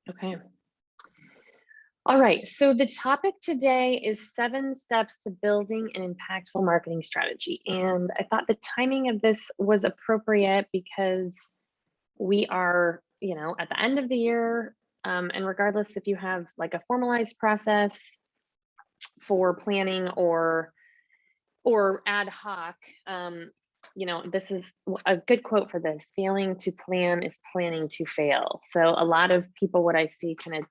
Okay. All right. So the topic today is 7 steps to building an impactful marketing strategy. And I thought the timing of this was appropriate because we are, at the end of the year. And regardless if you have like a formalized process for planning or ad hoc, this is a good quote for this: failing to plan is planning to fail. So a lot of people, what I see kind of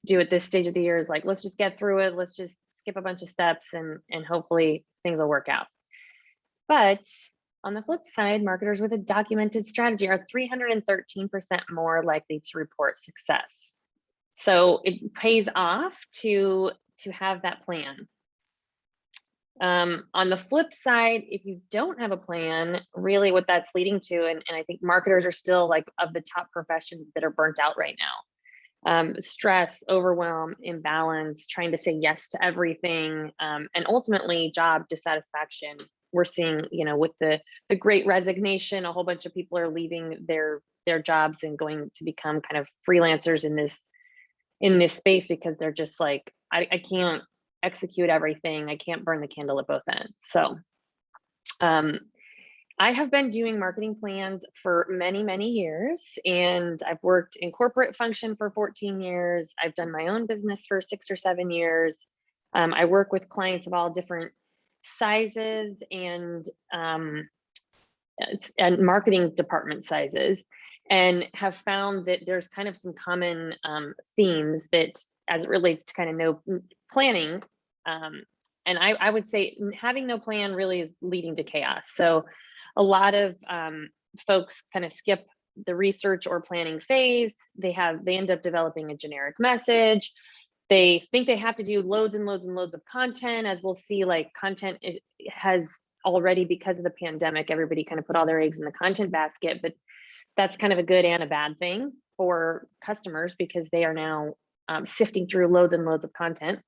do at this stage of the year is like, let's just get through it. Let's just skip a bunch of steps and hopefully things will work out. But on the flip side, marketers with a documented strategy are 313% more likely to report success. So it pays off to have that plan. On the flip side, if you don't have a plan, really what that's leading to, and I think marketers are still like of the top professions that are burnt out right now. Stress, overwhelm, imbalance, trying to say yes to everything, and ultimately job dissatisfaction. We're seeing, with the great resignation, a whole bunch of people are leaving their jobs and going to become kind of freelancers in this space because they're just like, I can't execute everything. I can't burn the candle at both ends. So I have been doing marketing plans for many, many years, and I've worked in corporate function for 14 years. I've done my own business for 6 or 7 years. I work with clients of all different sizes and marketing department sizes, and have found that there's kind of some common themes that, as it relates to kind of no planning. And I would say having no plan really is leading to chaos. So a lot of folks kind of skip the research or planning phase. They end up developing a generic message. They think they have to do loads and loads and loads of content. As we'll see, like content has already, because of the pandemic, everybody kind of put all their eggs in the content basket, but that's kind of a good and a bad thing for customers because they are now sifting through loads and loads of content,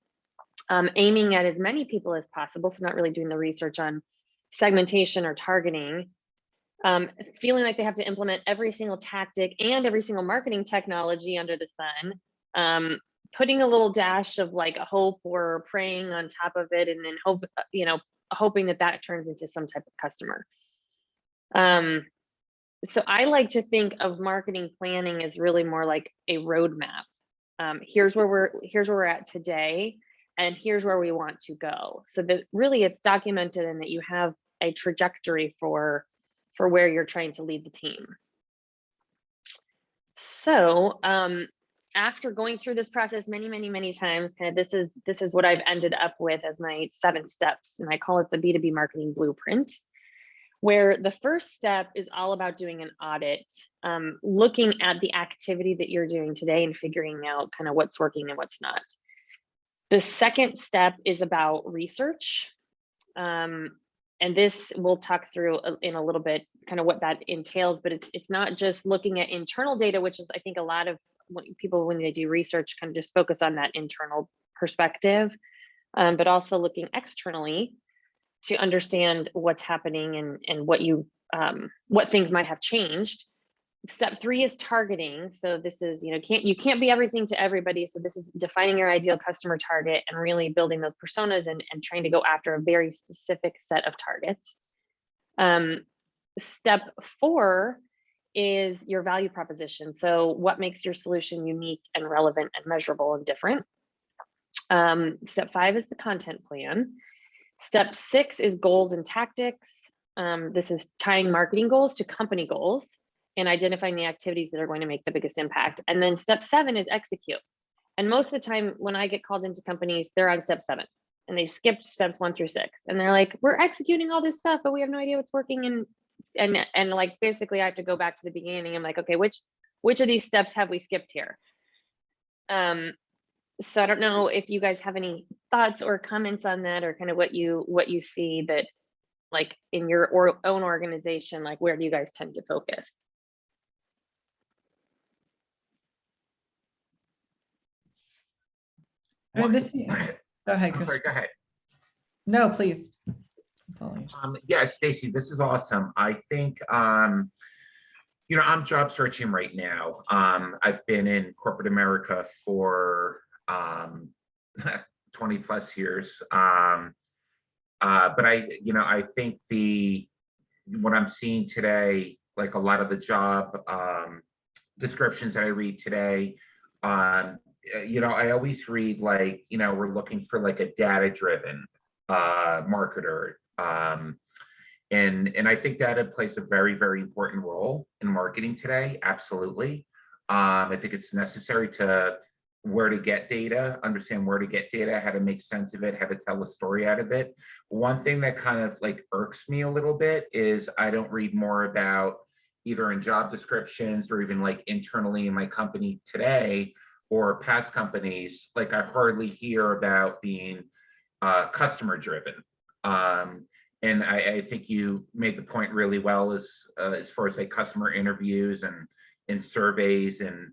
aiming at as many people as possible. So not really doing the research on segmentation or targeting, feeling like they have to implement every single tactic and every single marketing technology under the sun, putting a little dash of like a hope or praying on top of it, and then hoping that turns into some type of customer. So I like to think of marketing planning as really more like a roadmap. Here's where we're at today, and here's where we want to go. So that really it's documented and that you have a trajectory for where you're trying to lead the team. So after going through this process many, many, many times, kind of this is what I've ended up with as my 7 steps, and I call it the B2B marketing blueprint, where the first step is all about doing an audit, looking at the activity that you're doing today and figuring out kind of what's working and what's not. The second step is about research. And this we'll talk through in a little bit, kind of what that entails, but it's not just looking at internal data, which is, I think, a lot of people, when they do research, kind of just focus on that internal perspective, but also looking externally to understand what's happening and what things might have changed. Step 3 is targeting. So this is, you can't be everything to everybody. So this is defining your ideal customer target and really building those personas and trying to go after a very specific set of targets. Step 4 is your value proposition. So what makes your solution unique and relevant and measurable and different? Step 5 is the content plan. Step 6 is goals and tactics. This is tying marketing goals to company goals and identifying the activities that are going to make the biggest impact. And then step 7 is execute. And most of the time when I get called into companies, they're on step 7 and they've skipped steps 1 through 6. And they're like, we're executing all this stuff, but we have no idea what's working. And like, basically I have to go back to the beginning. I'm like, okay, which of these steps have we skipped here? So I don't know if you guys have any thoughts or comments on that, or kind of what you see that, like, in your own organization, like, where do you guys tend to focus? Go ahead, Chris. Sorry, go ahead. No, please. Yeah, Stacey, this is awesome. I think I'm job searching right now. I've been in corporate America for 20 plus years. But I think what I'm seeing today, like a lot of the job descriptions that I read today, I always read like, we're looking for like a data-driven marketer. And I think data plays a very, very important role in marketing today. Absolutely. I think it's necessary to where to get data, understand where to get data, how to make sense of it, how to tell a story out of it. One thing that kind of like irks me a little bit is I don't read more about either in job descriptions or even like internally in my company today or past companies, like I hardly hear about being customer driven. And I think you made the point really well as far as like customer interviews and surveys and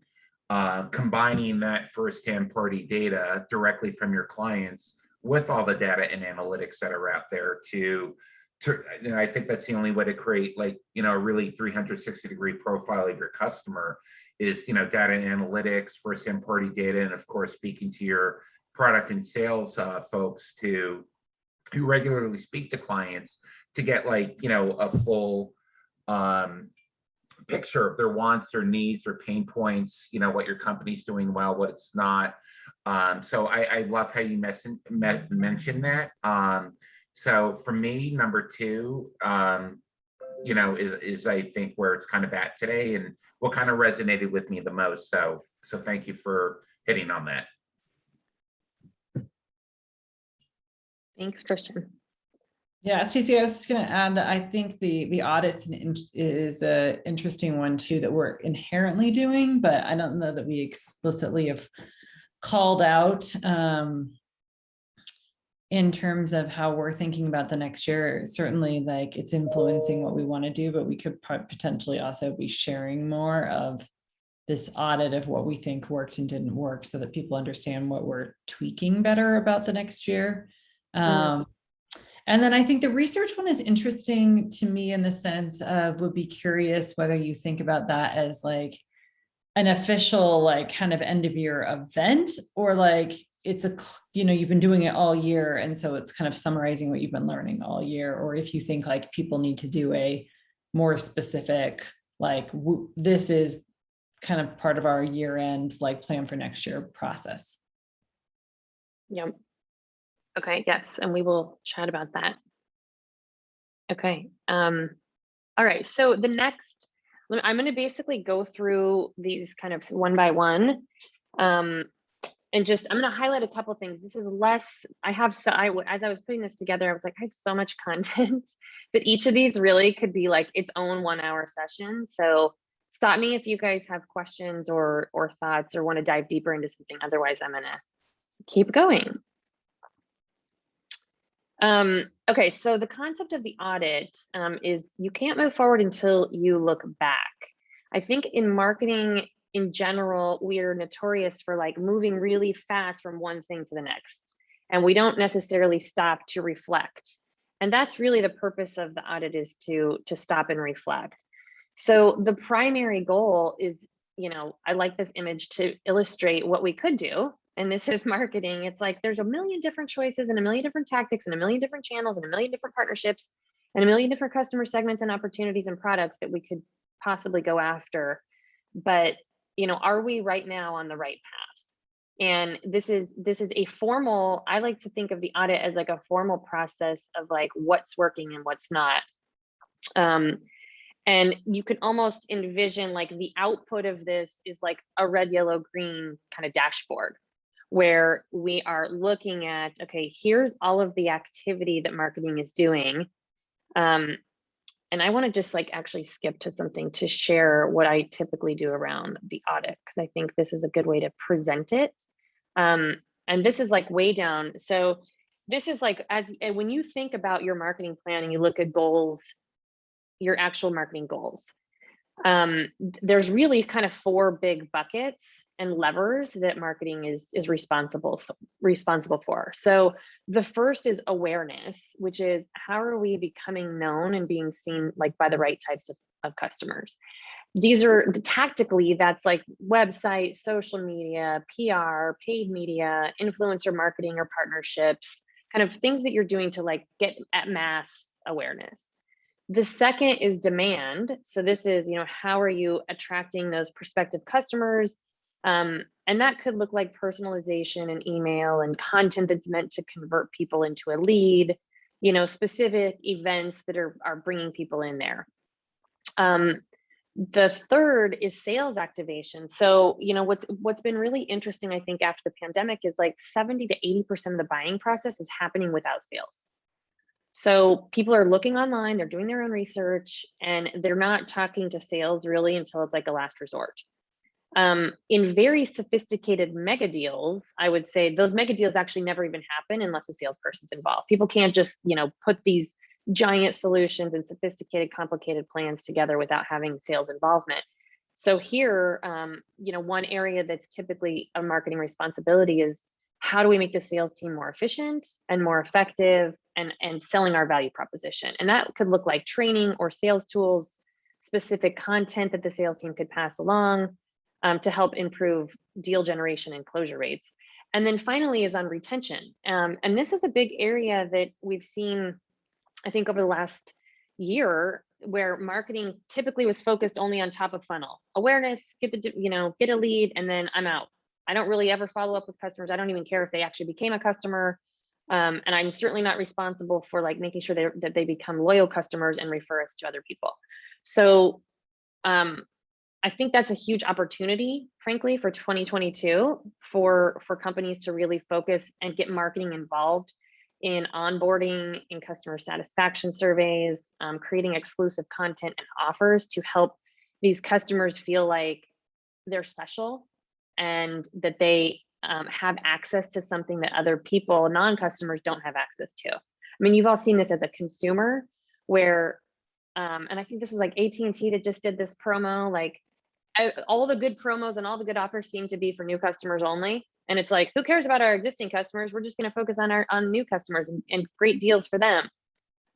combining that firsthand party data directly from your clients with all the data and analytics that are out there I think that's the only way to create like, a really 360-degree profile of your customer is, data and analytics, firsthand party data, and of course, speaking to your product and sales folks who regularly speak to clients to get like, a full picture of their wants, their needs, their pain points, what your company's doing well, what it's not. So I love how you mentioned that. So for me, number two, is I think where it's kind of at today and what kind of resonated with me the most. So thank you for hitting on that. Thanks, Christian. Yeah, Stacey, I was just going to add that I think the audits is an interesting one too that we're inherently doing, but I don't know that we explicitly have called out in terms of how we're thinking about the next year. Certainly, like it's influencing what we want to do, but we could potentially also be sharing more of this audit of what we think worked and didn't work so that people understand what we're tweaking better about the next year. And then I think the research one is interesting to me in the sense of would be curious whether you think about that as like an official, like kind of end of year event, or like it's you've been doing it all year. And so it's kind of summarizing what you've been learning all year. Or if you think like people need to do a more specific, like this is kind of part of our year end, like plan for next year process. Yep. Okay, yes, and we will chat about that. Okay, all right, so the next, I'm going to basically go through these kind of one by one, and just, I'm going to highlight a couple things. This is less, as I was putting this together, I was like, I have so much content, but each of these really could be like its own 1 hour session. So stop me if you guys have questions or thoughts or want to dive deeper into something. Otherwise, I'm going to keep going. Okay, so the concept of the audit is you can't move forward until you look back. I think in marketing in general, we are notorious for like moving really fast from one thing to the next, and we don't necessarily stop to reflect. And that's really the purpose of the audit, is to stop and reflect. So the primary goal is, I like this image to illustrate what we could do. And this is marketing. It's like there's a million different choices and a million different tactics and a million different channels and a million different partnerships and a million different customer segments and opportunities and products that we could possibly go after. But, are we right now on the right path? And this is a formal, I like to think of the audit as like a formal process of like what's working and what's not. And you can almost envision like the output of this is like a red, yellow, green kind of dashboard, where we are looking at, okay, here's all of the activity that marketing is doing. And I want to just like actually skip to something to share what I typically do around the audit, because I think this is a good way to present it. And this is like way down. So this is like, when you think about your marketing plan and you look at goals, your actual marketing goals, There's really kind of 4 big buckets and levers that marketing is responsible for. So the first is awareness, which is how are we becoming known and being seen like by the right types of customers. These are tactically, that's like website, social media, PR, paid media, influencer marketing or partnerships, kind of things that you're doing to like get at mass awareness. The second is demand. So this is, how are you attracting those prospective customers? And that could look like personalization and email and content that's meant to convert people into a lead, specific events that are bringing people in there. The third is sales activation. So, what's been really interesting, I think, after the pandemic is like 70 to 80% of the buying process is happening without sales. So people are looking online, they're doing their own research, and they're not talking to sales really until it's like a last resort. In very sophisticated mega deals, I would say those mega deals actually never even happen unless a salesperson's involved. People can't just, put these giant solutions and sophisticated, complicated plans together without having sales involvement. So here, one area that's typically a marketing responsibility is how do we make the sales team more efficient and more effective and selling our value proposition? And that could look like training or sales tools, specific content that the sales team could pass along to help improve deal generation and closure rates. And then finally is on retention. And this is a big area that we've seen, I think, over the last year, where marketing typically was focused only on top of funnel awareness, get a lead, and then I'm out. I don't really ever follow up with customers. I don't even care if they actually became a customer. And I'm certainly not responsible for like making sure that they become loyal customers and refer us to other people. So I think that's a huge opportunity, frankly, for 2022 for companies to really focus and get marketing involved in onboarding, in customer satisfaction surveys, creating exclusive content and offers to help these customers feel like they're special and that they have access to something that other people, non-customers, don't have access to. I mean, you've all seen this as a consumer where, and I think this was like AT&T that just did this promo, like all the good promos and all the good offers seem to be for new customers only. And it's like, who cares about our existing customers? We're just going to focus on new customers and great deals for them.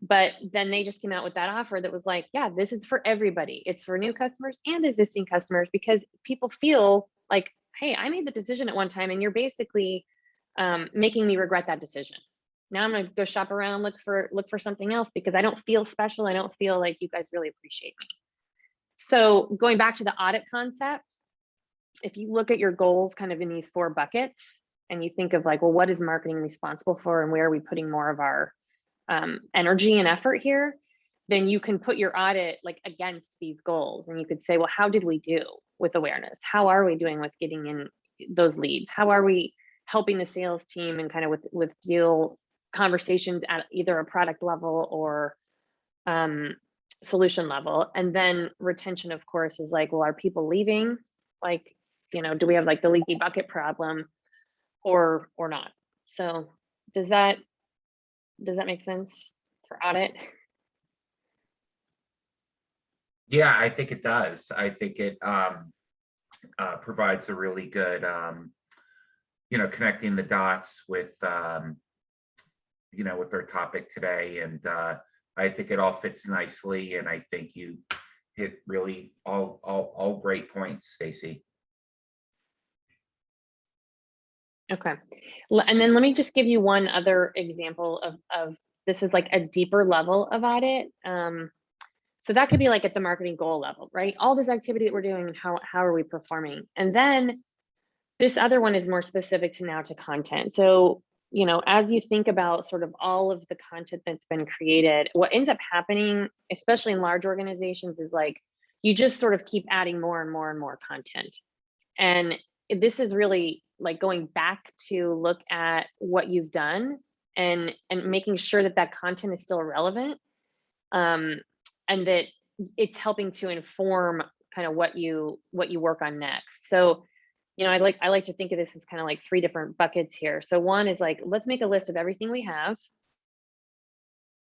But then they just came out with that offer that was like, yeah, this is for everybody. It's for new customers and existing customers, because people feel like, hey, I made the decision at one time and you're basically making me regret that decision. Now I'm gonna go shop around, look for something else because I don't feel special. I don't feel like you guys really appreciate me. So going back to the audit concept, if you look at your goals kind of in these 4 buckets and you think of like, well, what is marketing responsible for and where are we putting more of our energy and effort here, then you can put your audit like against these goals. And you could say, well, how did we do with awareness? How are we doing with getting in those leads? How are we helping the sales team and kind of with deal conversations at either a product level or solution level? And then retention, of course, is like, well, are people leaving? Like, do we have like the leaky bucket problem or not? So does that make sense for audit? Yeah, I think it does. I think it provides a really good, connecting the dots with, with our topic today. And I think it all fits nicely. And I think you hit really all great points, Stacey. Okay. And then let me just give you one other example of this is like a deeper level of audit. So that could be like at the marketing goal level, right? All this activity that we're doing, how are we performing? And then this other one is more specific to content. So, as you think about sort of all of the content that's been created, what ends up happening, especially in large organizations, is like, you just sort of keep adding more and more and more content. And this is really like going back to look at what you've done and making sure that content is still relevant. And that it's helping to inform kind of what you work on next. So, I like to think of this as kind of like 3 different buckets here. So one is like, let's make a list of everything we have.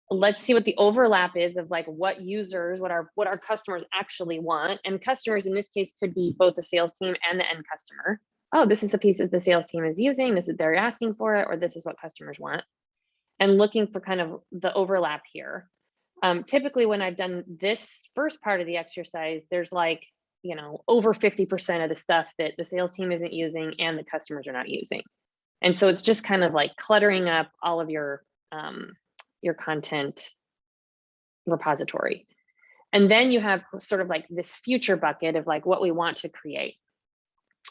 let's see what the overlap is of like what users, what our customers actually want. And customers in this case could be both the sales team and the end customer. Oh, this is a piece that the sales team is using, this is they're asking for it, or this is what customers want. And looking for kind of the overlap here. Typically when I've done this first part of the exercise, there's like, you know, over 50% of the stuff that the sales team isn't using and the customers are not using. And so it's just kind of like cluttering up all of your content repository. And then you have sort of like this future bucket of like what we want to create.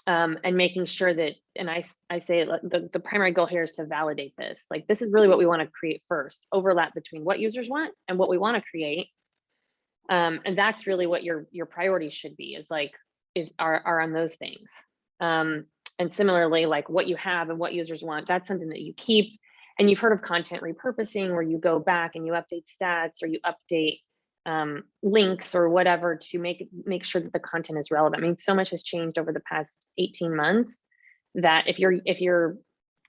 And making sure that, and I say the primary goal here is to validate this. Like, this is really what we want to create first, overlap between what users want and what we want to create. And that's really what your priorities should be, are on those things. And similarly, like what you have and what users want, that's something that you keep. And you've heard of content repurposing, where you go back and you update stats, or you update links or whatever to make sure that the content is relevant. I mean, so much has changed over the past 18 months that if you're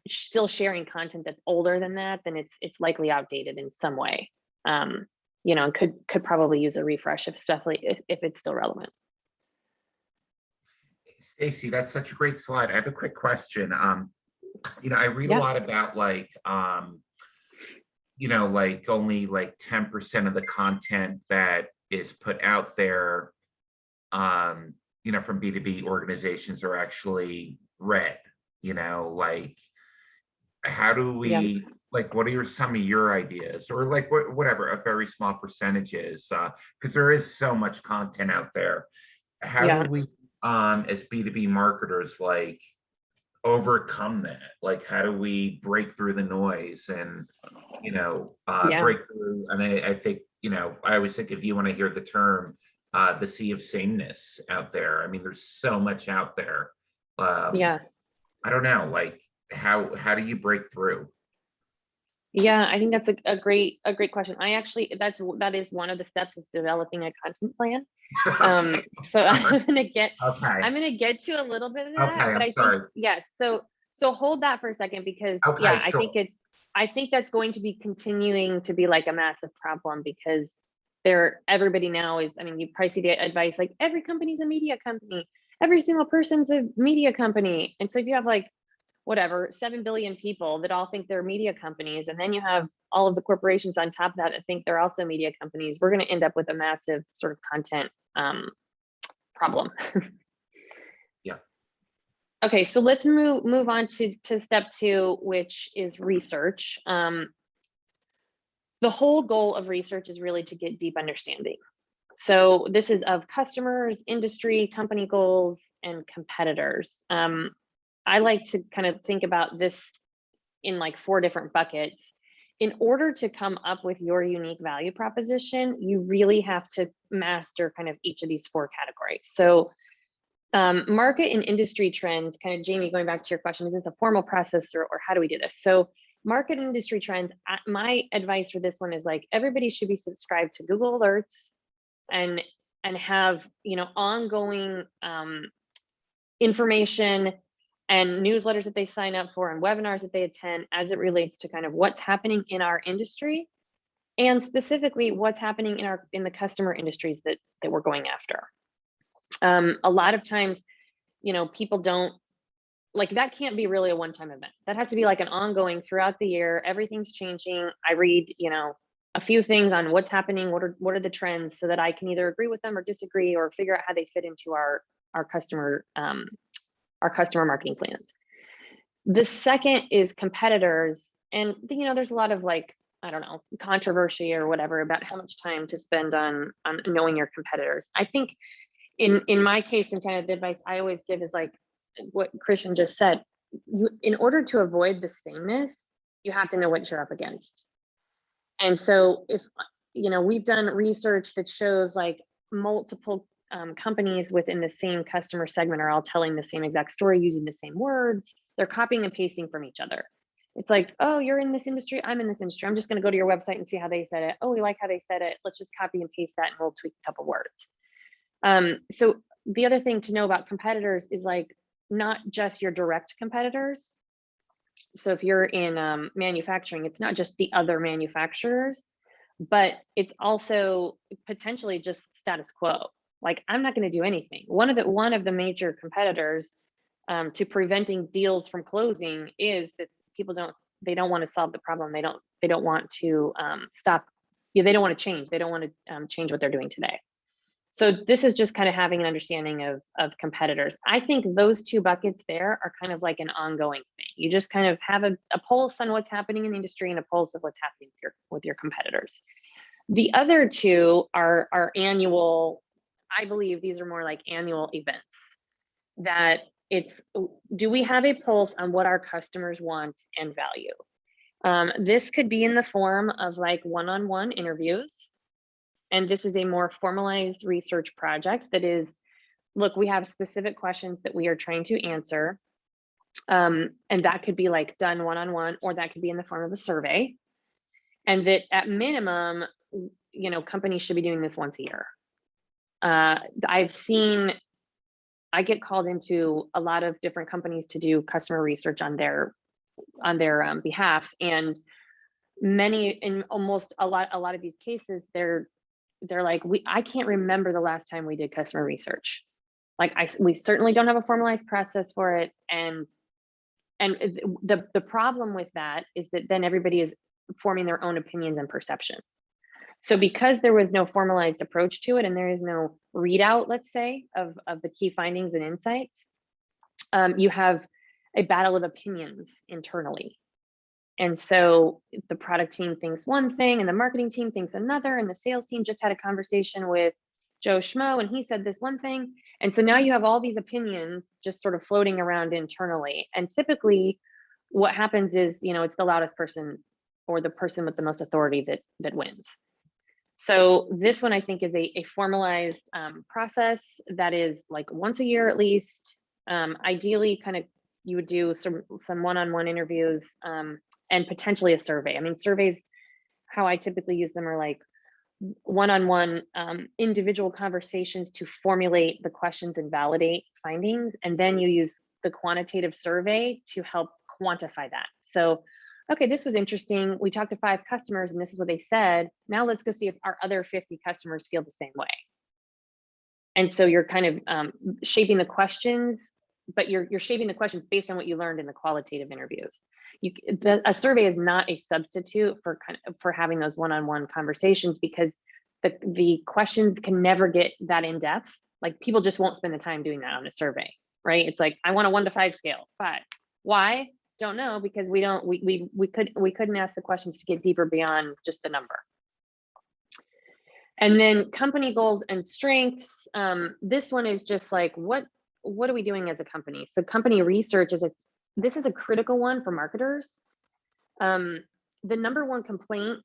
still sharing content that's older than that, then it's likely outdated in some way. You know, and could probably use a refresh if stuff like if it's still relevant. Stacey, that's such a great slide. I have a quick question. You know, I read a lot about like, you know, like only like 10% of the content that is put out there, you know, from B2B organizations are actually read, you know, like, how do we, like, what are some of your ideas, or like whatever, a very small percentages, because there is so much content out there. How do we, as B2B marketers, like, overcome that? Like, how do we break through the noise and, you know, break through? And I think, you know, I always think of you when I hear the term, the sea of sameness out there. I mean, there's so much out there. I don't know, like, how do you break through? Yeah, I think that's a great question. I actually, that is one of the steps, is developing a content plan. So I'm gonna get to a little bit of that, but I think, yes. So hold that for a second, because I think that's going to be continuing to be like a massive problem, because everybody now is, I mean, you probably see the advice like every company's a media company, every single person's a media company. And so if you have like whatever 7 billion people that all think they're media companies, and then you have all of the corporations on top of that think they're also media companies, we're going to end up with a massive sort of content problem. Okay, so let's move on to step 2, which is research. The whole goal of research is really to get deep understanding. So this is of customers, industry, company goals, and competitors. I like to kind of think about this in like 4 different buckets. In order to come up with your unique value proposition, you really have to master kind of each of these 4 categories. So market and industry trends, kind of, Jamie, going back to your question, is this a formal process, or how do we do this? So market and industry trends, my advice for this one is like, everybody should be subscribed to Google Alerts and have, you know, ongoing information and newsletters that they sign up for and webinars that they attend as it relates to kind of what's happening in our industry, and specifically what's happening in the customer industries that we're going after. A lot of times, you know, people don't, like, that can't be really a one-time event. That has to be like an ongoing throughout the year. Everything's changing. I read, you know, a few things on what's happening, what are the trends, so that I can either agree with them or disagree, or figure out how they fit into our customer marketing plans. The second is competitors. And, you know, there's a lot of like, I don't know, controversy or whatever about how much time to spend on knowing your competitors. I think in my case, and kind of the advice I always give is like what Christian just said, in order to avoid the sameness, you have to know what you're up against. And so if, you know, we've done research that shows like multiple companies within the same customer segment are all telling the same exact story, using the same words. They're copying and pasting from each other. It's like, oh, you're in this industry, I'm in this industry, I'm just going to go to your website and see how they said it. Oh, we like how they said it, let's just copy and paste that, and we'll tweak a couple words. So the other thing to know about competitors is like not just your direct competitors. So if you're in manufacturing, it's not just the other manufacturers, but it's also potentially just status quo. Like, I'm not going to do anything. One of the major competitors to preventing deals from closing is that people don't want to solve the problem. They don't want to stop. Yeah, they don't want to change. They don't want to change what they're doing today. So this is just kind of having an understanding of competitors. I think those two buckets there are kind of like an ongoing thing. You just kind of have a pulse on what's happening in the industry and a pulse of what's happening with your competitors. The other two are annual. I believe these are more like annual events that do we have a pulse on what our customers want and value? This could be in the form of like one-on-one interviews. And this is a more formalized research project that is, look, we have specific questions that we are trying to answer. And that could be like done one-on-one, or that could be in the form of a survey. And that at minimum, companies should be doing this once a year. I get called into a lot of different companies to do customer research on their behalf, and in almost a lot of these cases, they're like, I can't remember the last time we did customer research. Like, we certainly don't have a formalized process for it, and the problem with that is that then everybody is forming their own opinions and perceptions. So because there was no formalized approach to it, and there is no readout, let's say, of the key findings and insights, you have a battle of opinions internally. And so the product team thinks one thing, and the marketing team thinks another, and the sales team just had a conversation with Joe Schmo, and he said this one thing. And so now you have all these opinions just sort of floating around internally. And typically what happens is, it's the loudest person or the person with the most authority that wins. So this one, I think, is a formalized process that is like once a year at least. Ideally, kind of you would do some one-on-one interviews and potentially a survey. I mean, surveys, how I typically use them are like one-on-one individual conversations to formulate the questions and validate findings. And then you use the quantitative survey to help quantify that. So, okay, this was interesting. We talked to 5 customers and this is what they said. Now let's go see if our other 50 customers feel the same way. And so you're kind of shaping the questions, but you're shaping the questions based on what you learned in the qualitative interviews. A survey is not a substitute for having those one-on-one conversations, because the questions can never get that in depth. Like, people just won't spend the time doing that on a survey, right? It's like, I want a 1 to 5 scale. 5. Why? Don't know, because we couldn't ask the questions to get deeper beyond just the number. And then company goals and strengths. This one is just like, what are we doing as a company? So company research this is a critical one for marketers. The number one complaint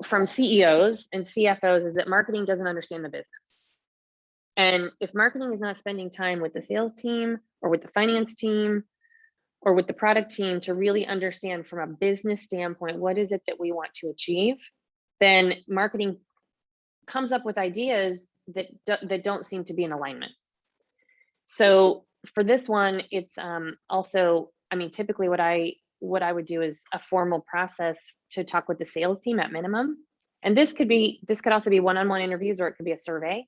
from CEOs and CFOs is that marketing doesn't understand the business. And if marketing is not spending time with the sales team or with the finance team or with the product team to really understand from a business standpoint, what is it that we want to achieve, then marketing comes up with ideas that don't seem to be in alignment. So for this one, it's also, I mean, typically what I would do is a formal process to talk with the sales team at minimum. And this could also be one-on-one interviews, or it could be a survey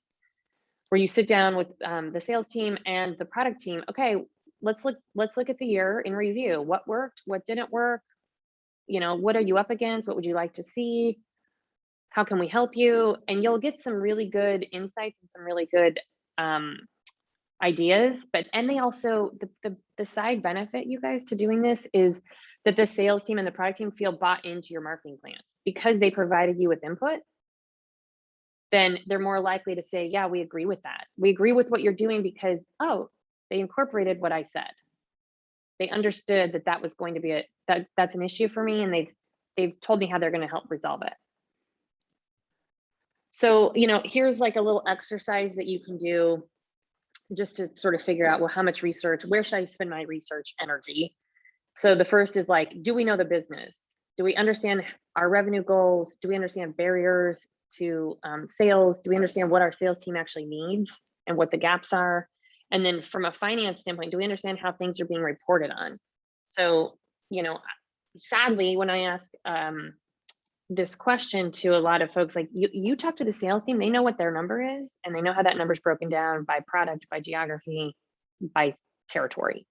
where you sit down with the sales team and the product team. Okay, let's look at the year in review. What worked? What didn't work? What are you up against? What would you like to see? How can we help you? And you'll get some really good insights and some really good ideas. And they also, the side benefit, you guys, to doing this is that the sales team and the product team feel bought into your marketing plans because they provided you with input. Then they're more likely to say, yeah, we agree with that. We agree with what you're doing because, they incorporated what I said. They understood that was going to be that's an issue for me, and they've told me how they're going to help resolve it. So, here's like a little exercise that you can do just to sort of figure out, well, how much research, where should I spend my research energy? So the first is like, do we know the business? Do we understand our revenue goals? Do we understand barriers to sales? Do we understand what our sales team actually needs and what the gaps are? And then from a finance standpoint, do we understand how things are being reported on? So, sadly, when I ask this question to a lot of folks, like you talk to the sales team, they know what their number is, and they know how that number is broken down by product, by geography, by territory.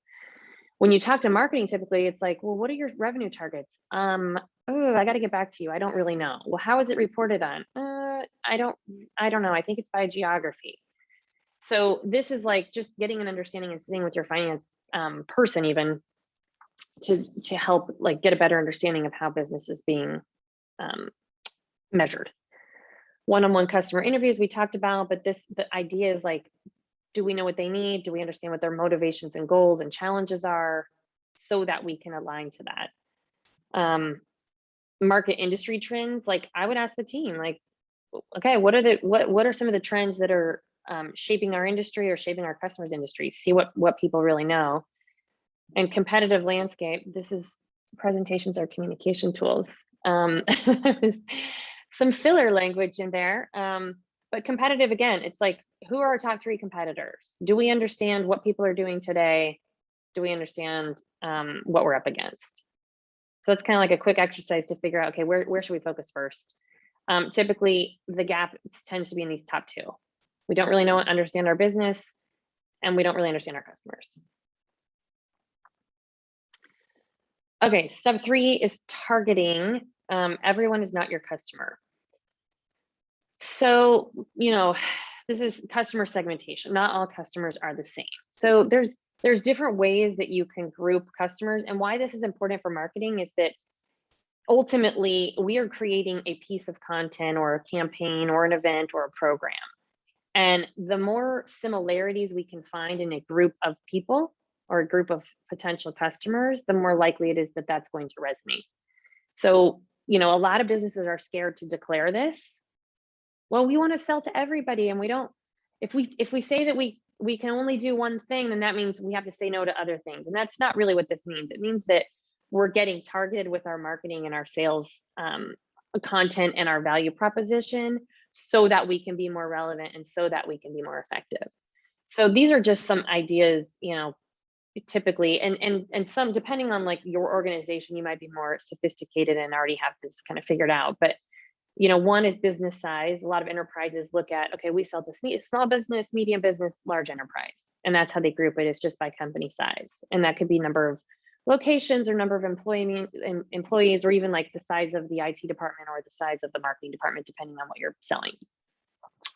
When you talk to marketing, typically it's like, well, what are your revenue targets? Oh, I got to get back to you. I don't really know. Well, how is it reported on? I don't know. I think it's by geography. So this is like just getting an understanding and sitting with your finance person even to help like get a better understanding of how business is being measured. One-on-one customer interviews we talked about, but the idea is like, do we know what they need? Do we understand what their motivations and goals and challenges are so that we can align to that? Market industry trends, like I would ask the team, like, okay, what are some of the trends that are shaping our industry or shaping our customers' industry? See what people really know. And competitive landscape, this is presentations are communication tools. Some filler language in there, but competitive, again, it's like, who are our top 3 competitors? Do we understand what people are doing today? Do we understand what we're up against? So it's kind of like a quick exercise to figure out, okay, where should we focus first? Typically, the gap tends to be in these top 2. We don't really understand our business, and we don't really understand our customers. Okay, step 3 is targeting. Everyone is not your customer. So, this is customer segmentation. Not all customers are the same. So there's different ways that you can group customers. And why this is important for marketing is that ultimately we are creating a piece of content or a campaign or an event or a program. And the more similarities we can find in a group of people or a group of potential customers, the more likely it is that that's going to resonate. So, a lot of businesses are scared to declare this. Well, we want to sell to everybody, and we don't. If we say that we can only do one thing, then that means we have to say no to other things, and that's not really what this means. It means that we're getting targeted with our marketing and our sales content and our value proposition, so that we can be more relevant and so that we can be more effective. So these are just some ideas, typically, and some, depending on like your organization, you might be more sophisticated and already have this kind of figured out. But one is business size. A lot of enterprises look at, okay, we sell to small business, medium business, large enterprise. And that's how they group it, is just by company size. And that could be number of locations or number of employees, or even like the size of the IT department or the size of the marketing department, depending on what you're selling.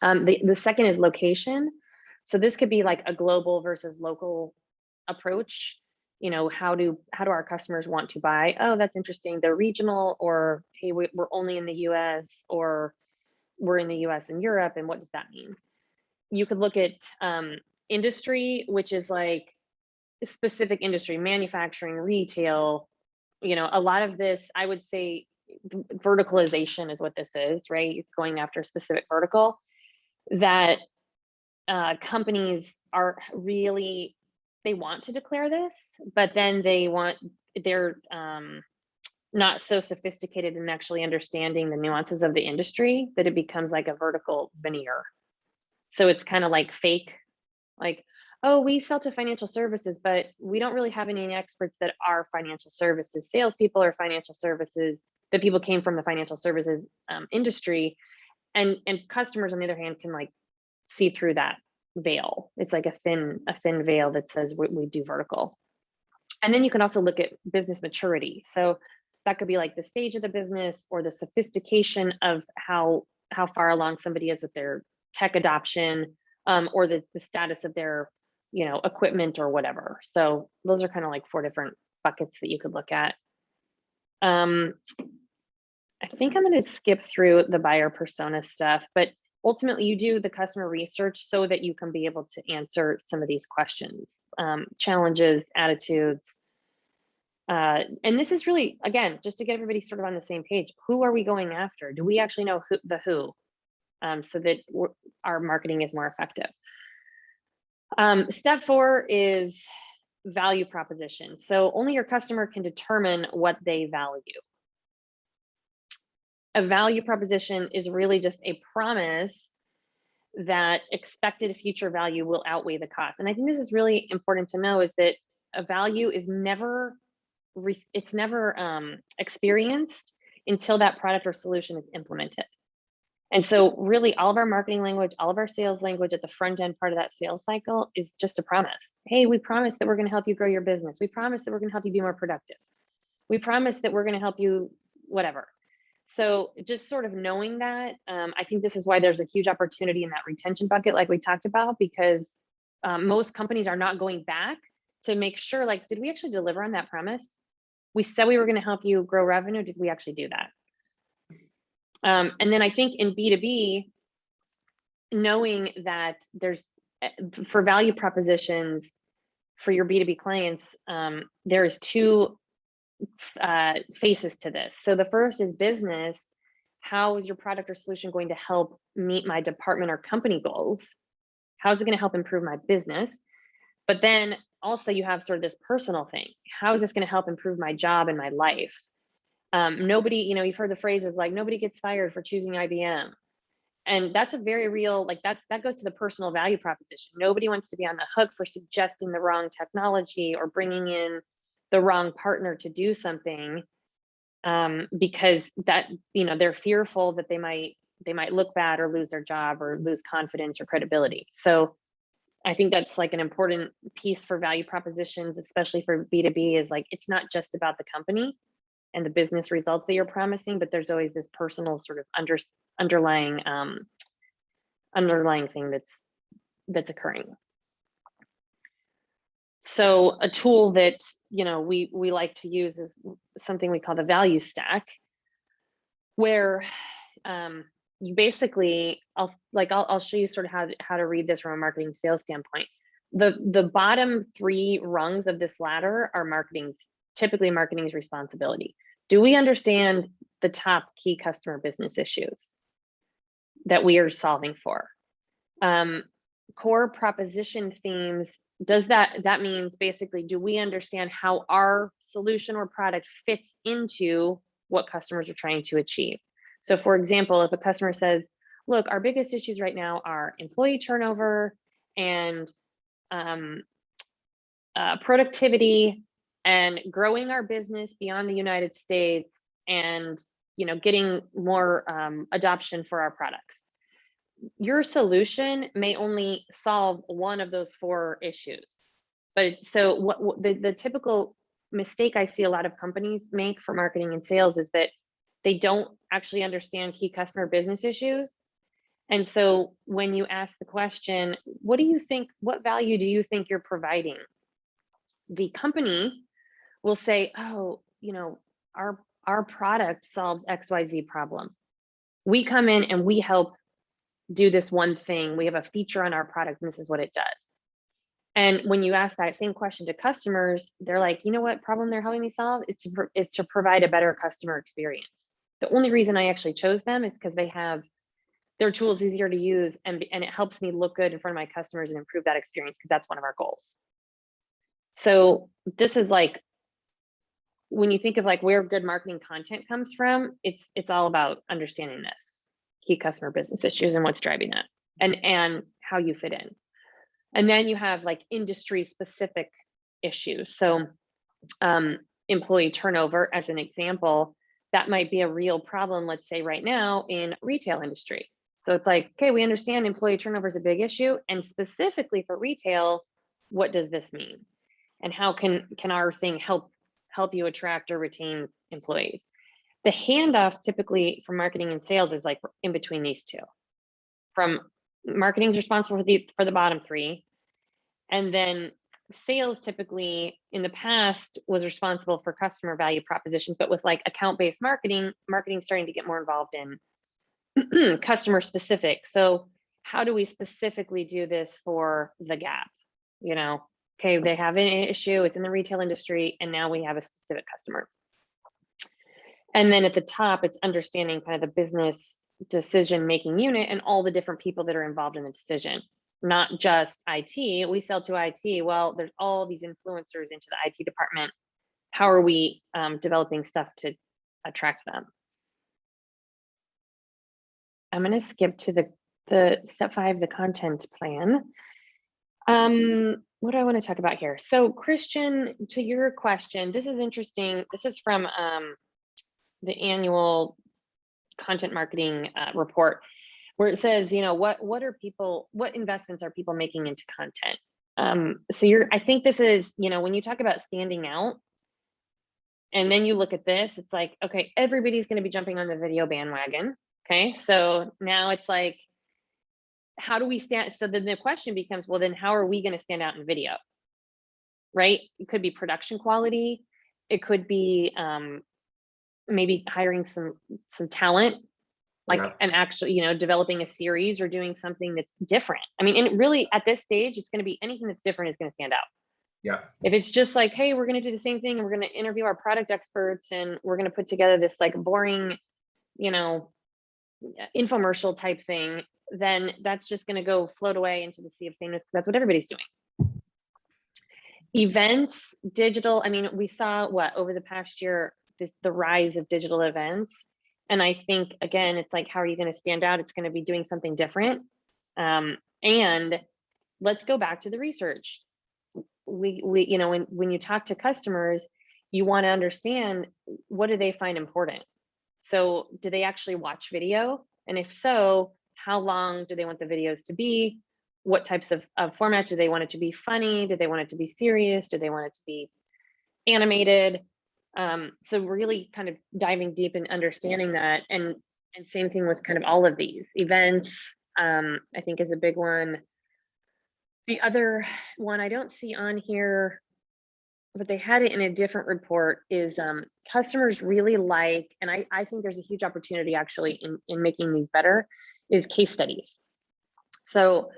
The second is location. So this could be like a global versus local approach. How do our customers want to buy? Oh, that's interesting. They're regional, or hey, we're only in the US, or we're in the US and Europe. And what does that mean? You could look at industry, which is like a specific industry, manufacturing, retail. A lot of this, I would say, verticalization is what this is, right? Going after a specific vertical that companies are really, they want to declare this, but then they're not so sophisticated in actually understanding the nuances of the industry that it becomes like a vertical veneer. So it's kind of like fake, like, oh, we sell to financial services, but we don't really have any experts that are financial services salespeople or financial services, that people came from the financial services industry, and customers on the other hand can like see through that veil. It's like a thin veil that says we do vertical. And then you can also look at business maturity. So that could be like the stage of the business, or the sophistication of how far along somebody is with their tech adoption, or the status of their equipment or whatever. So those are kind of like 4 different buckets that you could look at. I think I'm going to skip through the buyer persona stuff, but ultimately you do the customer research so that you can be able to answer some of these questions, challenges, attitudes. And this is really, again, just to get everybody sort of on the same page. Who are we going after? Do we actually know who, so that our marketing is more effective? Step 4 is value proposition. So only your customer can determine what they value. A value proposition is really just a promise that expected future value will outweigh the cost. And I think this is really important to know, is that a value is never experienced. until that product or solution is implemented. And so really all of our marketing language, all of our sales language at the front end part of that sales cycle is just a promise. Hey, we promise that we're going to help you grow your business. We promise that we're going to help you be more productive. We promise that we're going to help you whatever. So just sort of knowing that, I think this is why there's a huge opportunity in that retention bucket, like we talked about, because most companies are not going back to make sure, like, did we actually deliver on that promise? We said we were going to help you grow revenue. Did we actually do that? And then I think in B2B, knowing that there's, for value propositions for your B2B clients, there's two faces to this. So the first is business. How is your product or solution going to help meet my department or company goals? How's it going to help improve my business? But then also you have sort of this personal thing. How is this going to help improve my job and my life? Nobody, you've heard the phrases like nobody gets fired for choosing IBM. And that's a very real, like that goes to the personal value proposition. Nobody wants to be on the hook for suggesting the wrong technology or bringing in the wrong partner to do something, because that, they're fearful that they might look bad or lose their job or lose confidence or credibility. So I think that's like an important piece for value propositions, especially for B2B, is like, it's not just about the company and the business results that you're promising, but there's always this personal sort of underlying thing that's occurring. So a tool that we like to use is something we call the value stack, where you basically, I'll show you sort of how to read this from a marketing sales standpoint. The bottom three rungs of this ladder are typically marketing's responsibility. Do we understand the top key customer business issues that we are solving for? Core proposition themes, that means basically, do we understand how our solution or product fits into what customers are trying to achieve? So for example, if a customer says, look, our biggest issues right now are employee turnover and productivity and growing our business beyond the United States and getting more adoption for our products. Your solution may only solve one of those four issues. But so what the typical mistake I see a lot of companies make for marketing and sales is that they don't actually understand key customer business issues. And so when you ask the question, what value do you think you're providing? The company will say, oh, our product solves XYZ problem. We come in and we help do this one thing. We have a feature on our product and this is what it does. And when you ask that same question to customers, they're like, you know what problem they're helping me solve is to provide a better customer experience. The only reason I actually chose them is because they have their tools easier to use and it helps me look good in front of my customers and improve that experience because that's one of our goals. So this is like, when you think of like where good marketing content comes from, it's all about understanding this key customer business issues and what's driving that and how you fit in. And then you have like industry specific issues. So employee turnover as an example, that might be a real problem, let's say right now in retail industry. So it's like, okay, we understand employee turnover is a big issue, and specifically for retail, what does this mean? And how can our thing help you attract or retain employees? The handoff typically from marketing and sales is like in between these two. From marketing's responsible for the bottom three, and then sales typically in the past was responsible for customer value propositions, but with like account-based marketing's starting to get more involved in customer specific. So how do we specifically do this for the Gap? Okay, they have an issue, it's in the retail industry, and now we have a specific customer. And then at the top, it's understanding kind of the business decision-making unit and all the different people that are involved in the decision, not just IT. We sell to IT. Well, there's all these influencers into the IT department. How are we developing stuff to attract them? I'm going to skip to the step 5, the content plan. What do I want to talk about here? So Christian, to your question, this is interesting. This is from the annual content marketing report, where it says, you know, what investments are people making into content? So I think this is, you know, when you talk about standing out, and then you look at this, it's like, okay, everybody's going to be jumping on the video bandwagon. Okay, so now it's like, how do we stand? So then the question becomes, well, then how are we going to stand out in video? Right? It could be production quality. It could be maybe hiring some talent, like an actual, you know, developing a series or doing something that's different. I mean, and really at this stage, it's going to be anything that's different is going to stand out. Yeah. If it's just like, hey, we're going to do the same thing and we're going to interview our product experts and we're going to put together this like boring, you know, infomercial type thing, then that's just going to go float away into the sea of sameness, because that's what everybody's doing. Events, digital. I mean, we saw over the past year, the rise of digital events. And I think, again, it's like, how are you going to stand out? It's going to be doing something different. And let's go back to the research. We you know, when you talk to customers, you want to understand, what do they find important? So do they actually watch video? And if so, how long do they want the videos to be? What types of format? Do they want it to be funny? Do they want it to be serious? Do they want it to be animated? So really kind of diving deep and understanding that, and same thing with kind of all of these events, I think is a big one. The other one I don't see on here, but they had it in a different report, is customers really like, and I think there's a huge opportunity actually in making these better, is case studies. So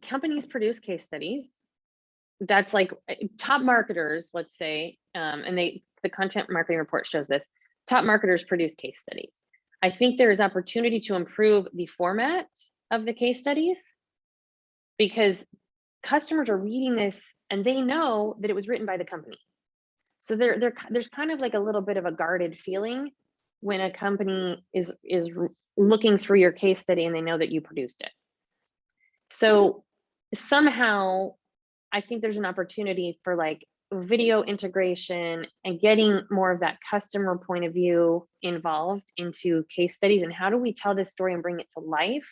companies produce case studies. That's like top marketers, let's say, and the content marketing report shows this, top marketers produce case studies. I think there is opportunity to improve the format of the case studies, because customers are reading this and they know that it was written by the company. So there's kind of like a little bit of a guarded feeling when a company is looking through your case study and they know that you produced it. So somehow I think there's an opportunity for like video integration and getting more of that customer point of view involved into case studies. And how do we tell this story and bring it to life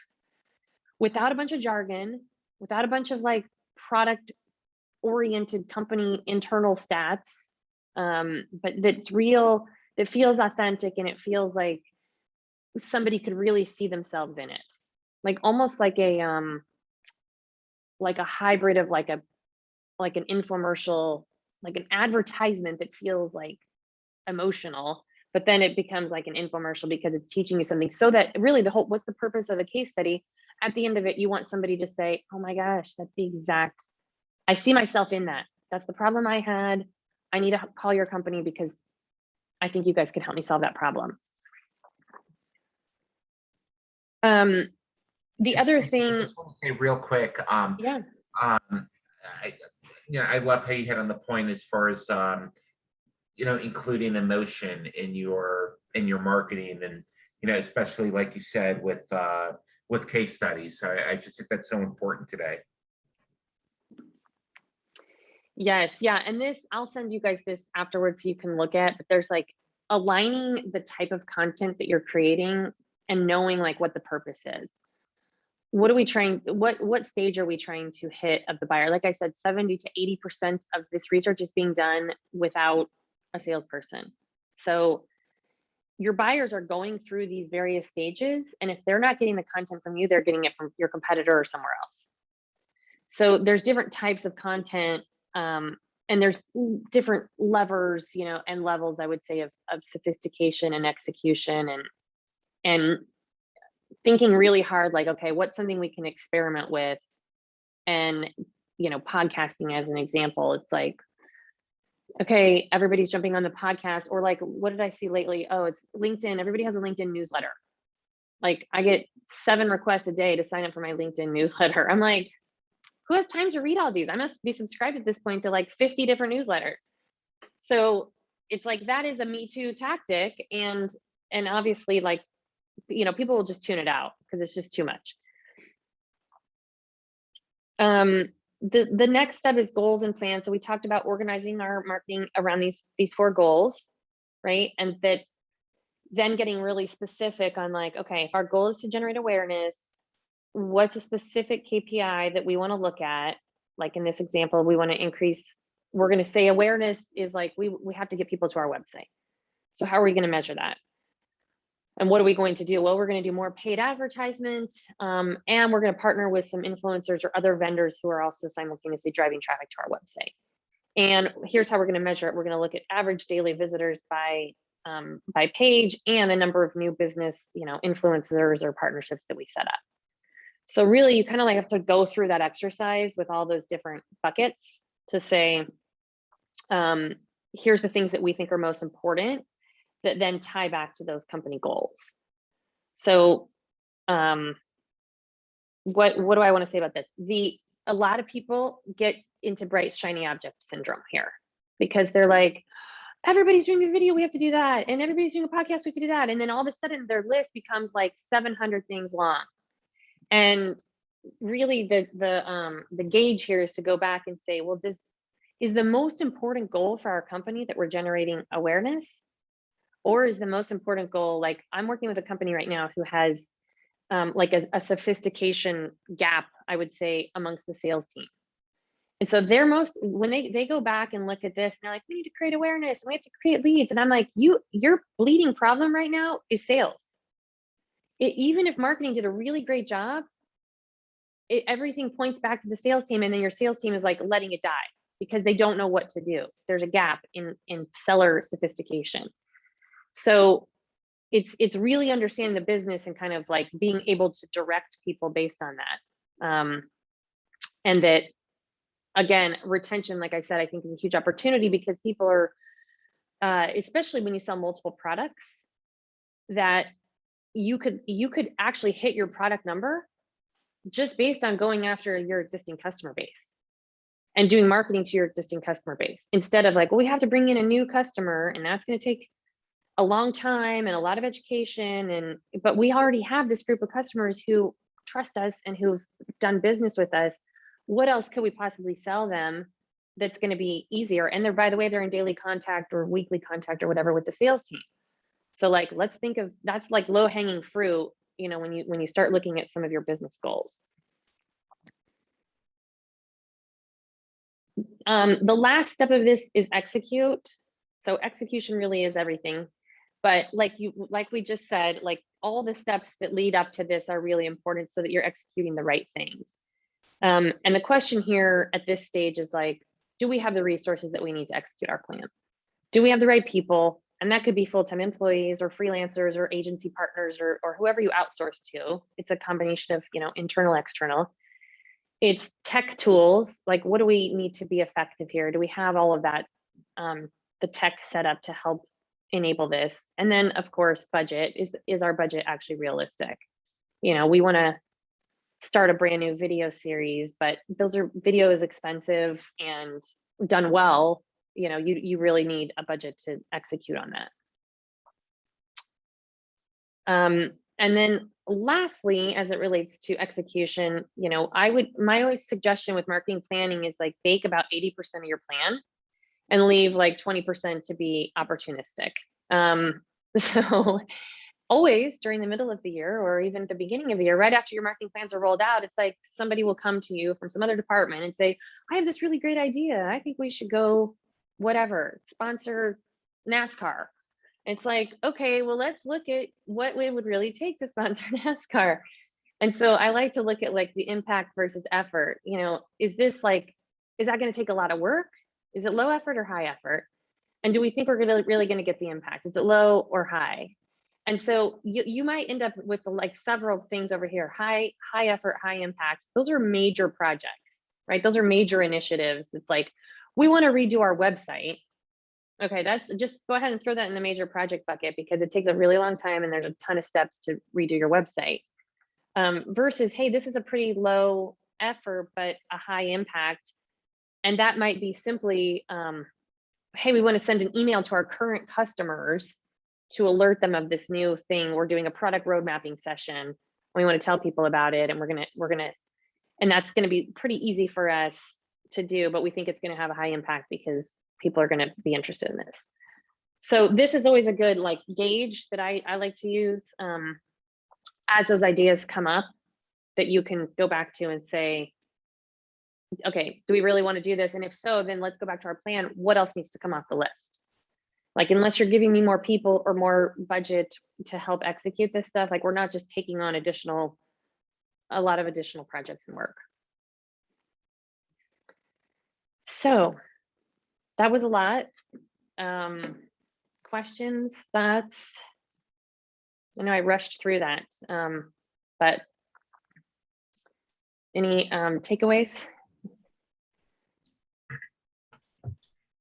without a bunch of jargon, without a bunch of like product oriented company internal stats, but that's real, that feels authentic, and it feels like somebody could really see themselves in it. Like almost like a hybrid of like an infomercial, like an advertisement that feels like emotional, but then it becomes like an infomercial because it's teaching you something. So that really what's the purpose of a case study? At the end of it, you want somebody to say, oh my gosh, that's the exact, I see myself in that. That's the problem I had. I need to call your company because I think you guys could help me solve that problem. The other thing, I just want to say real quick, yeah. I love how you hit on the point as far as including emotion in your marketing, and especially like you said with case studies. So I just think that's so important today. Yes, yeah, and this, I'll send you guys this afterwards so you can look at, but there's like aligning the type of content that you're creating and knowing like what the purpose is. What are we trying, what stage are we trying to hit of the buyer? Like I said, 70 to 80% of this research is being done without a salesperson. So your buyers are going through these various stages, and if they're not getting the content from you, they're getting it from your competitor or somewhere else. So there's different types of content, and there's different levers, and levels, I would say, of sophistication and execution, and thinking really hard, like, okay, what's something we can experiment with? And, podcasting as an example, it's like, okay, everybody's jumping on the podcast, or like, what did I see lately? Oh, it's LinkedIn. Everybody has a LinkedIn newsletter. Like I get 7 requests a day to sign up for my LinkedIn newsletter. I'm like, who has time to read all these? I must be subscribed at this point to like 50 different newsletters. So it's like, that is a Me Too tactic. And obviously, like, people will just tune it out because it's just too much. The next step is goals and plans. So we talked about organizing our marketing around these 4 goals, right? And that then getting really specific on like, okay, if our goal is to generate awareness, what's a specific KPI that we want to look at? Like in this example, we want to increase, we're going to say awareness is like, we have to get people to our website. So how are we going to measure that? And what are we going to do? Well, we're going to do more paid advertisements, and we're going to partner with some influencers or other vendors who are also simultaneously driving traffic to our website. And here's how we're going to measure it. We're going to look at average daily visitors by page and the number of new business, influencers or partnerships that we set up. So really, you kind of like have to go through that exercise with all those different buckets to say, here's the things that we think are most important that then tie back to those company goals. So what do I want to say about this? A lot of people get into bright, shiny object syndrome here because they're like, everybody's doing a video, we have to do that. And everybody's doing a podcast, we have to do that. And then all of a sudden their list becomes like 700 things long. And really the gauge here is to go back and say, well, is the most important goal for our company that we're generating awareness? Or is the most important goal, like I'm working with a company right now who has like a sophistication gap, I would say, amongst the sales team. And so when they go back and look at this, and they're like, we need to create awareness and we have to create leads. And I'm like, your bleeding problem right now is sales. Even if marketing did a really great job, everything points back to the sales team. And then your sales team is like letting it die because they don't know what to do. There's a gap in seller sophistication. So it's really understanding the business and kind of like being able to direct people based on that. And that, again, retention, like I said, I think is a huge opportunity because people are, especially when you sell multiple products, that you could actually hit your product number just based on going after your existing customer base and doing marketing to your existing customer base instead of like, well, we have to bring in a new customer and that's going to take a long time and a lot of education. But we already have this group of customers who trust us and who've done business with us. What else could we possibly sell them that's going to be easier? And by the way, they're in daily contact or weekly contact or whatever with the sales team. So like, let's think of that's like low hanging fruit, when you start looking at some of your business goals. The last step of this is execute. So execution really is everything. But like we just said, like all the steps that lead up to this are really important so that you're executing the right things. And the question here at this stage is like, do we have the resources that we need to execute our plan? Do we have the right people? And that could be full-time employees or freelancers or agency partners or whoever you outsource to. It's a combination of, internal, external. It's tech tools. Like, what do we need to be effective here? Do we have all of that, the tech set up to help enable this? And then of course, budget. Is our budget actually realistic? We want to start a brand new video series, but video is expensive, and done well, you really need a budget to execute on that. And then lastly, as it relates to execution, my always suggestion with marketing planning is like bake about 80% of your plan and leave like 20% to be opportunistic. So always during the middle of the year or even at the beginning of the year, right after your marketing plans are rolled out, it's like somebody will come to you from some other department and say, I have this really great idea. I think we should go whatever, sponsor NASCAR. It's like, okay, well, let's look at what it would really take to sponsor NASCAR. And so I like to look at like the impact versus effort. Is that going to take a lot of work? Is it low effort or high effort? And do we think we're really going to get the impact? Is it low or high? And so you might end up with like several things over here, high effort, high impact. Those are major projects, right? Those are major initiatives. It's like, we want to redo our website. Okay, that's just go ahead and throw that in the major project bucket because it takes a really long time and there's a ton of steps to redo your website. Versus, hey, this is a pretty low effort, but a high impact. And that might be simply, hey, we want to send an email to our current customers to alert them of this new thing. We're doing a product road mapping session. We want to tell people about it, and and that's going to be pretty easy for us to do, but we think it's going to have a high impact because people are going to be interested in this. So this is always a good like gauge that I like to use as those ideas come up, that you can go back to and say, okay, do we really want to do this? And if so, then let's go back to our plan. What else needs to come off the list? Like, unless you're giving me more people or more budget to help execute this stuff, like we're not just taking on a lot of additional projects and work. So that was a lot. Questions, thoughts? I know I rushed through that, but any takeaways?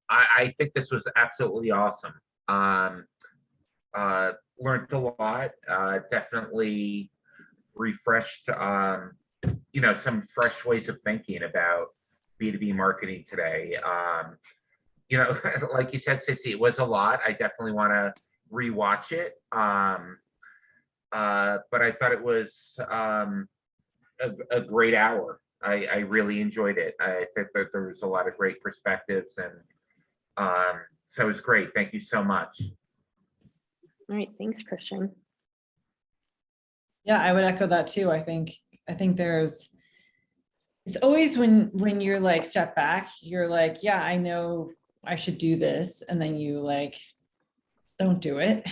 I think this was absolutely awesome. Learned a lot, definitely refreshed, some fresh ways of thinking about B2B marketing today. Like you said, Stacey, it was a lot. I definitely want to rewatch it. But I thought it was a great hour. I really enjoyed it. I think that there was a lot of great perspectives, and so it was great. Thank you so much. All right, thanks, Christian. Yeah, I would echo that too. I think it's always when you're like step back, you're like, yeah, I know I should do this, and then you like don't do it.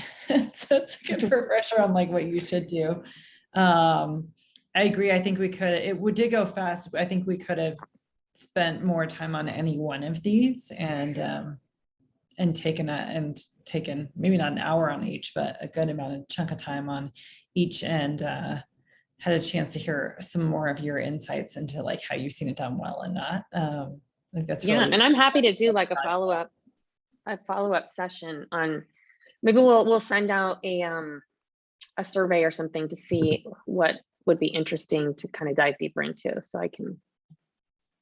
So it's a good refresher on like what you should do. I agree. I think did go fast. I think we could have spent more time on any one of these and taken maybe not an hour on each, but a good chunk of time on each, and had a chance to hear some more of your insights into like how you've seen it done well and not. I think that's Yeah, really, and I'm happy to do like a follow-up session on, maybe we'll send out a survey or something to see what would be interesting to kind of dive deeper into, so I can,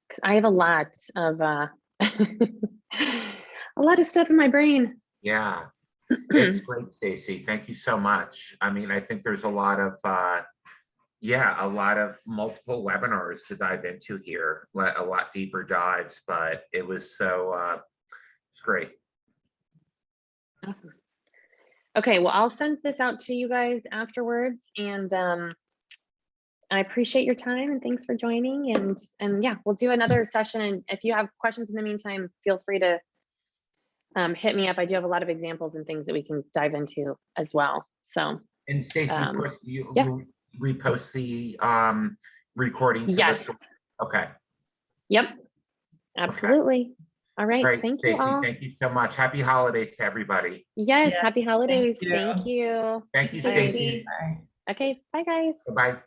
because I have a lot of a lot of stuff in my brain. Yeah, it's great, Stacey. Thank you so much. I mean, I think there's a lot of multiple webinars to dive into here, a lot deeper dives, but it was it's great. Awesome. Okay, well, I'll send this out to you guys afterwards, and I appreciate your time, and thanks for joining, and yeah, we'll do another session, and if you have questions in the meantime, feel free to hit me up. I do have a lot of examples and things that we can dive into as well. So, And Stacey, of course, you repost the recording to yes. Okay. Yep, absolutely. Okay. All right. Great, Thank Stacey, you all. thank you so much. Happy holidays to everybody. Yes, Yeah, happy holidays. thank you. Thank you. Thank you, Stacey. Stacey. Okay, bye guys. Bye-bye.